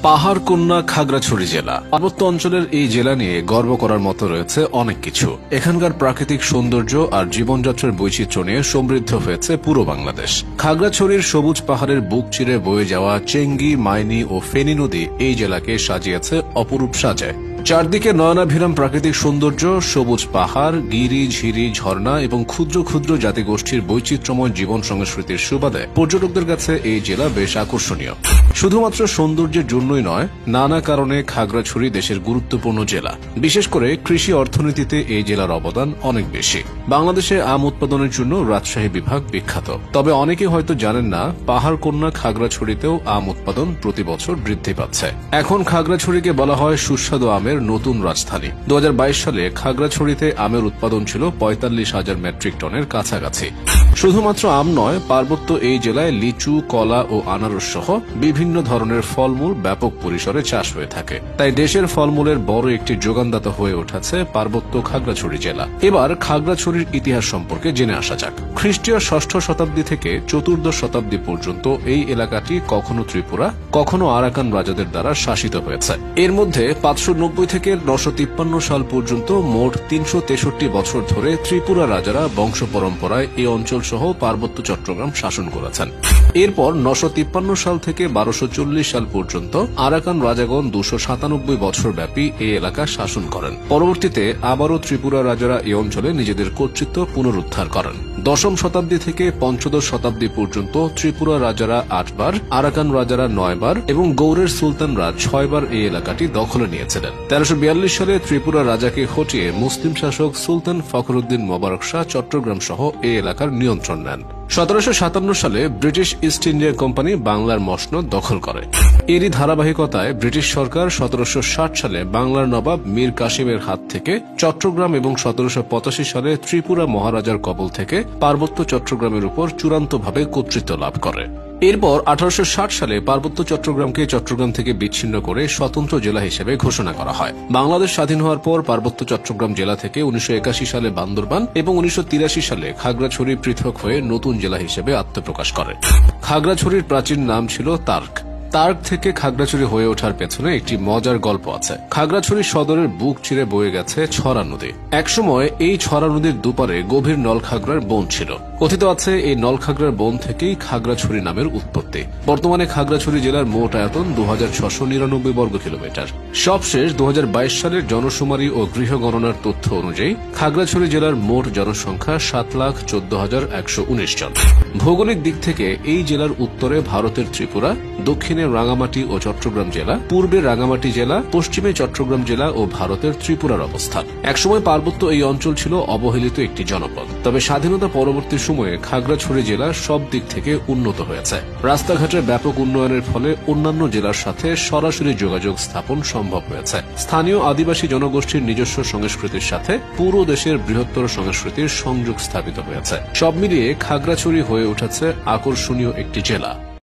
পাহাড় কন্যা খাগড়াছড়ি জেলা। পার্বত্য অঞ্চলের এই জেলা নিয়ে গর্ব করার মতো রয়েছে অনেক কিছু। এখানকার প্রাকৃতিক সৌন্দর্য আর জীবনযাত্রার বৈচিত্র্য নিয়ে সমৃদ্ধ হয়েছে পুরো বাংলাদেশ। খাগড়াছড়ির সবুজ পাহাড়ের বুক চিরে বয়ে যাওয়া চেঙ্গি, মাইনি ও ফেনী নদী এই জেলাকে সাজিয়েছে অপরূপ সাজায়। চারদিকে নয়নাভিরাম প্রাকৃতিক সৌন্দর্য, সবুজ পাহাড়, গিরি, ঝিরি, ঝর্ণা এবং ক্ষুদ্র ক্ষুদ্র জাতিগোষ্ঠীর বৈচিত্র্যময় জীবন সংস্কৃতির সুবাদে পর্যটকদের কাছে এই জেলা বেশ আকর্ষণীয়। শুধুমাত্র সৌন্দর্যের জন্যই নয়, নানা কারণে খাগড়াছড়ি দেশের গুরুত্বপূর্ণ জেলা। বিশেষ করে কৃষি অর্থনীতিতে এই জেলার অবদান অনেক বেশি। বাংলাদেশে আম উৎপাদনের জন্য রাজশাহী বিভাগ বিখ্যাত। তবে অনেকে হয়তো জানেন না, পাহাড় কন্যা খাগড়াছড়িতেও আম উৎপাদন প্রতি বছর বৃদ্ধি পাচ্ছে। এখন খাগড়াছড়িকে বলা হয় সুস্বাদু আমের নতুন রাজধানী। 2022 সালে খাগড়াছড়িতে আমের উৎপাদন ছিল 45,000 মেট্রিক টনের কাছাকাছি। শুধুমাত্র আম নয়, পার্বত্য এই জেলায় লিচু, কলা ও আনারস সহ বিভিন্ন ধরনের ফলমূল ব্যাপক পরিসরে চাষ হয়ে থাকে। তাই দেশের ফলমূলের বড় একটি যোগানদাতা হয়ে উঠেছে পার্বত্য খাগড়াছড়ি জেলা। এবার খাগড়াছড়ির ইতিহাস সম্পর্কে জেনে আসা যাক। খ্রিস্টীয় 6ষ্ঠ শতাব্দী থেকে 14th শতাব্দী পর্যন্ত এই এলাকাটি কখনো ত্রিপুরা, কখনো আরাকান রাজাদের দ্বারা শাসিত হয়েছে। এর মধ্যে 590 থেকে 953 সাল পর্যন্ত মোট 363 বছর ধরে ত্রিপুরা রাজারা বংশ পরম্পরায় এই অঞ্চল সহ পার্বত্য চট্টগ্রাম শাসন করেছেন। এরপর 953 সাল থেকে 1240 সাল পর্যন্ত আরাকান রাজাগণ 297 বছর ব্যাপী এই এলাকা শাসন করেন। পরবর্তীতে আবারও ত্রিপুরা রাজারা এই অঞ্চলে নিজেদের কর্তৃত্ব পুনরুদ্ধার করেন। 10ম শতাব্দী থেকে 15th শতাব্দী পর্যন্ত ত্রিপুরা রাজারা 8 বার, আরাকান রাজারা 9 বার এবং গৌড়ের সুলতানরা 6 বার এই এলাকাটি দখলে নিয়েছিলেন। 1342 সালে ত্রিপুরা রাজাকে হটিয়ে মুসলিম শাসক সুলতান ফখরুদ্দিন মোবারক শাহ চট্টগ্রাম সহ এই এলাকার নিয়ন্ত্রণ নেন। 1757 সালে ব্রিটিশ ইস্ট ইন্ডিয়া কোম্পানি বাংলার মসনদ দখল করে। এরই ধারাবাহিকতায় ব্রিটিশ সরকার 1760 সালে বাংলার নবাব মীর কাসিমের হাত থেকে চট্টগ্রাম এবং 1785 সালে ত্রিপুরা মহারাজার কবল থেকে পার্বত্য চট্টগ্রামের উপর চূড়ান্তভাবে কর্তৃত্ব লাভ করে। এরপর 1860 সালে পার্বত্য চট্টগ্রামকে চট্টগ্রাম থেকে বিচ্ছিন্ন করে স্বতন্ত্র জেলা হিসেবে ঘোষণা করা হয়। বাংলাদেশ স্বাধীন হওয়ার পর পার্বত্য চট্টগ্রাম জেলা থেকে 1981 সালে বান্দরবান এবং 1983 সালে খাগড়াছড়ি পৃথক হয়ে নতুন জেলা হিসেবে আত্মপ্রকাশ করে। খাগড়াছড়ির প্রাচীন নাম ছিল তার্ক। তার্ক থেকে খাগড়াছড়ি হয়ে ওঠার পেছনে একটি মজার গল্প আছে। খাগড়াছড়ি সদরের বুক চিরে বয়ে গেছে ছড়া নদী। একসময় এই ছড়া নদীর দুপারে গভীর নলখাগড়ার বন ছিল। কথিত আছে এই নলখাগড়ার বন থেকেই খাগড়াছড়ি নামের উৎপত্তি। বর্তমানে খাগড়াছড়ি জেলার মোট আয়তন 2699 বর্গ কিলোমিটার। সবশেষ 2022 সালের জনশুমারি ও গৃহগণনার তথ্য অনুযায়ী খাগড়াছড়ি জেলার মোট জনসংখ্যা 7,14,119 জন। ভৌগোলিক দিক থেকে এই জেলার উত্তরে ভারতের ত্রিপুরা, দক্ষিণে রাঙ্গামাটি ও চট্টগ্রাম জেলা, পূর্বে রাঙ্গামাটি জেলা, পশ্চিমে চট্টগ্রাম জেলা ও ভারতের ত্রিপুরার অবস্থান। একসময় পার্বত্য এই অঞ্চল ছিল অবহেলিত একটি জনপদ। তবে স্বাধীনতা পরবর্তী সময়ে খাগড়াছড়ি জেলা সব দিক থেকে উন্নত হয়েছে। রাস্তাঘাটের ব্যাপক উন্নয়নের ফলে অন্যান্য জেলার সাথে সরাসরি যোগাযোগ স্থাপন সম্ভব হয়েছে। স্থানীয় আদিবাসী জনগোষ্ঠীর নিজস্ব সংস্কৃতির সাথে পুরো দেশের বৃহত্তর সংস্কৃতির সংযোগ স্থাপিত হয়েছে। সব মিলিয়ে খাগড়াছড়ি হয়ে উঠেছে আকর্ষণীয় একটি জেলা।